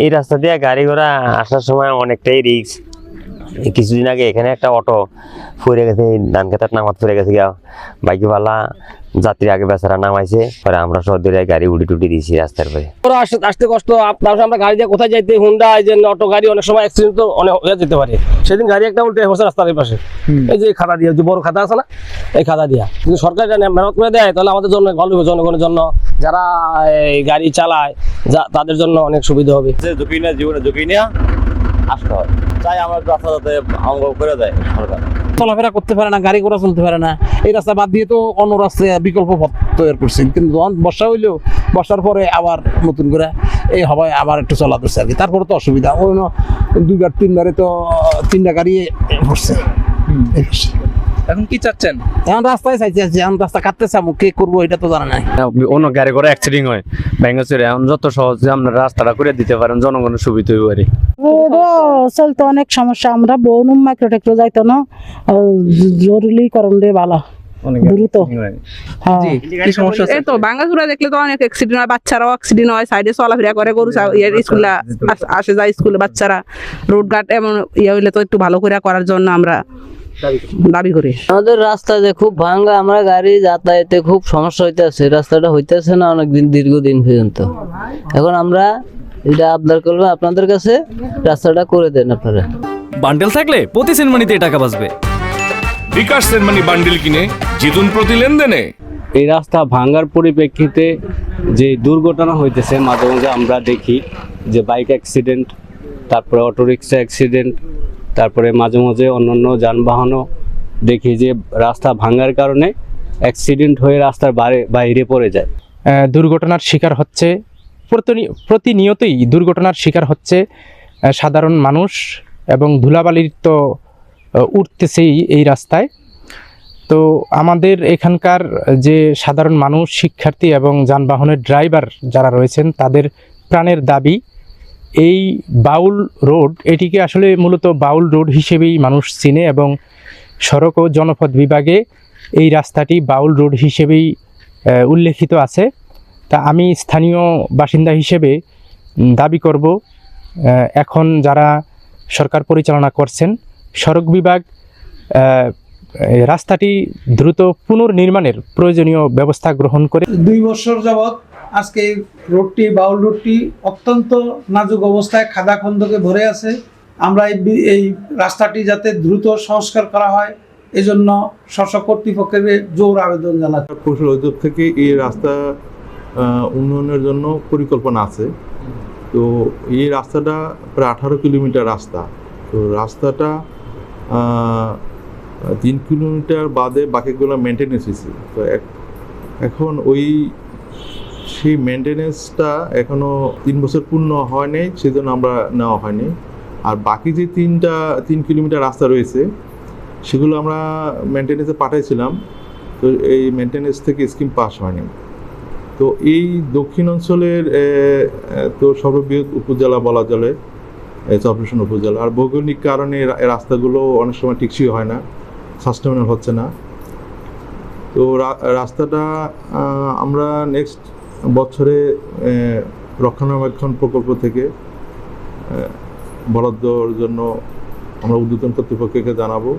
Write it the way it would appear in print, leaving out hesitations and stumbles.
এই রাস্তা দিয়ে গাড়ি ঘোড়া আসার সময় অনেকটাই রিস্ক। কিছুদিন আগে এখানে একটা অটো ফুরে গেছে, ধান খেতার নামাত ফুরে গেছে গিয়া, বাইকে পালা যাত্রী আগে বেচারা নামাইছে, পরে আমরা সব ধরে গাড়ি উড়ি টুটি দিয়েছি রাস্তার পরে। আসতে কষ্ট, আমরা গাড়ি দিয়ে কোথায় যাইতে, হুন্ডা এই যে অটো গাড়ি অনেক সময় অ্যাক্সিডেন্ট তো অনেক হয়ে যেতে পারে। সেদিন গাড়ি একটা উল্টে হচ্ছে রাস্তার পাশে, এই যে খাতা দিয়ে, যে বড় খাতা আছে না, এই খাতা দিয়া যদি সরকার জানে মেরামত করে দেয় তাহলে আমাদের জন্য ভালো হবে, জনগণের জন্য, যারা এই গাড়ি চালায় তাদের জন্য অনেক সুবিধা হবে। ঝুঁকি নিয়ে জীবনে ঝুঁকি নিয়ে আসতে হয়, চাই আমার রাস্তা যাতে অঙ্গ করে দেয় সরকার। চলাফেরা করতে পারে না, গাড়ি ঘোড়া চলতে পারে না, এই রাস্তা বাদ দিয়ে তো অন্য রাস্তায় বিকল্প পথ তৈরি করছে। কিন্তু যখন বর্ষা হইলেও, বর্ষার পরে আবার নতুন করে এই হবায় আবার একটু চলা ধরছে আর কি। তারপরে তো অসুবিধা, অন্য দুইবার তিনবারে তো তিনটা গাড়ি পড়ছে। এখন কি চাচ্ছেন? এখন রাস্তায় চাইছি, এখন রাস্তা কাটতেছে, কে করবো এটা তো জানা নাই। অন্য গাড়ি করে অ্যাক্সিডেন্ট হয় ব্যাঙ্গাচুরে, এখন যত সহজে আমরা রাস্তাটা করে দিতে পারেন জনগণের সুবিধা হইব আর চলতে অনেক সমস্যা। আমরা বনুম মাইক্রো টেক্রো যাইতো না, জরুরিকরণ দিয়ে ভালো দ্রুত। কি সমস্যা? এই তো ভাঙ্গাচুরা দেখলে তো অনেক অ্যাক্সিডেন্ট হয়, বাচ্চারাও অ্যাক্সিডেন্ট হয়, সাইডে চলাফেরা করে, গরু স্কুলে আসে যায়, স্কুলে বাচ্চারা, রোড ঘাট এমন হইলে তো একটু ভালো করে করার জন্য আমরা দাবি করি। আমাদের রাস্তা যে খুব ভাঙ্গা, আমরা গাড়ি যাতায়াতে খুব সমস্যা হইতেছে, রাস্তাটা হইতেছে না অনেকদিন, দীর্ঘদিন পর্যন্ত। এখন আমরা এটা আবদার করবো আপনাদের কাছে, রাস্তাটা করে দেন আপনারা। বান্ডেল থাকলে প্রতি সেনমানিতে টাকা বাঁচবে। বিকাশ সেনমানি বান্ডেল কিনে জিতুন প্রতি লেনদেনে। এই রাস্তা ভাঙ্গার পরিপ্রেক্ষিতে যে দুর্ঘটনা হইতেছে মাঝে মাঝে আমরা দেখি যে বাইক অ্যাক্সিডেন্ট, তারপরে অটোরিক্সা অ্যাক্সিডেন্ট, তারপরে মাঝে মাঝে অন্যান্য যানবাহনও দেখি যে রাস্তা ভাঙ্গার কারণে অ্যাক্সিডেন্ট হয়ে রাস্তার বাইরে পড়ে যায়। দুর্ঘটনার শিকার হচ্ছে, প্রতিনিয়তই দুর্ঘটনার শিকার হচ্ছে সাধারণ মানুষ, এবং ধুলাবালির তো উঠতেছেই এই রাস্তায়। তো আমাদের এখানকার যে সাধারণ মানুষ, শিক্ষার্থী এবং যানবাহনের ড্রাইভার যারা রয়েছেন, তাদের প্রাণের দাবি এই বাউল রোড, এটিকে আসলে মূলত বাউল রোড হিসেবেই মানুষ চিনে, এবং সড়ক ও জনপথ বিভাগে এই রাস্তাটি বাউল রোড হিসেবেই উল্লেখিত আছে। তা আমি স্থানীয় বাসিন্দা হিসেবে দাবি করব, এখন যারা সরকার পরিচালনা করছেন, সড়ক বিভাগ রাস্তাটি দ্রুত পুনর্নির্মাণের প্রয়োজনীয় ব্যবস্থা গ্রহণ করে। 2 বছর যাবৎ আজকে রোডটি, বাউল রোডটি অত্যন্ত নাজুক অবস্থায় খাদা খন্দকে ভরে আছে। আমরা এই রাস্তাটি যাতে দ্রুত সংস্কার করা হয়, এজন্য স্ব কর্তৃপক্ষের জোর আবেদন জানাচ্ছি। প্রকৌশল অধিদপ্তর থেকে এই রাস্তা উন্নয়নের জন্য পরিকল্পনা আছে। তো এই রাস্তাটা প্রায় 18 কিলোমিটার রাস্তা। তো রাস্তাটা 3 কিলোমিটার বাদে বাকিগুলো মেনটেনেন্স হয়েছে। তো এখন সেই মেনটেনেন্সটা এখনও 3 বছর পূর্ণ হয়নি, সেজন্য আমরা নেওয়া হয়নি। আর বাকি যে 3 কিলোমিটার রাস্তা রয়েছে সেগুলো আমরা মেনটেনেন্সে পাঠাইছিলাম, তো এই মেনটেনেন্স থেকে স্কিম পাস হয়নি। তো এই দক্ষিণ অঞ্চলের তো সর্ববৃহৎ উপজেলা বলা চলে চরফ্যাশন উপজেলা। আর ভৌগোলিক কারণে রাস্তাগুলো অনেক সময় টিকসই হয় না, সাস্টেনেবল হচ্ছে না। তো রাস্তাটা আমরা নেক্সট বছরে রক্ষণাবেক্ষণ প্রকল্প থেকে বরাদ্দর জন্য আমরা ঊর্ধ্বতন কর্তৃপক্ষকে জানাবো।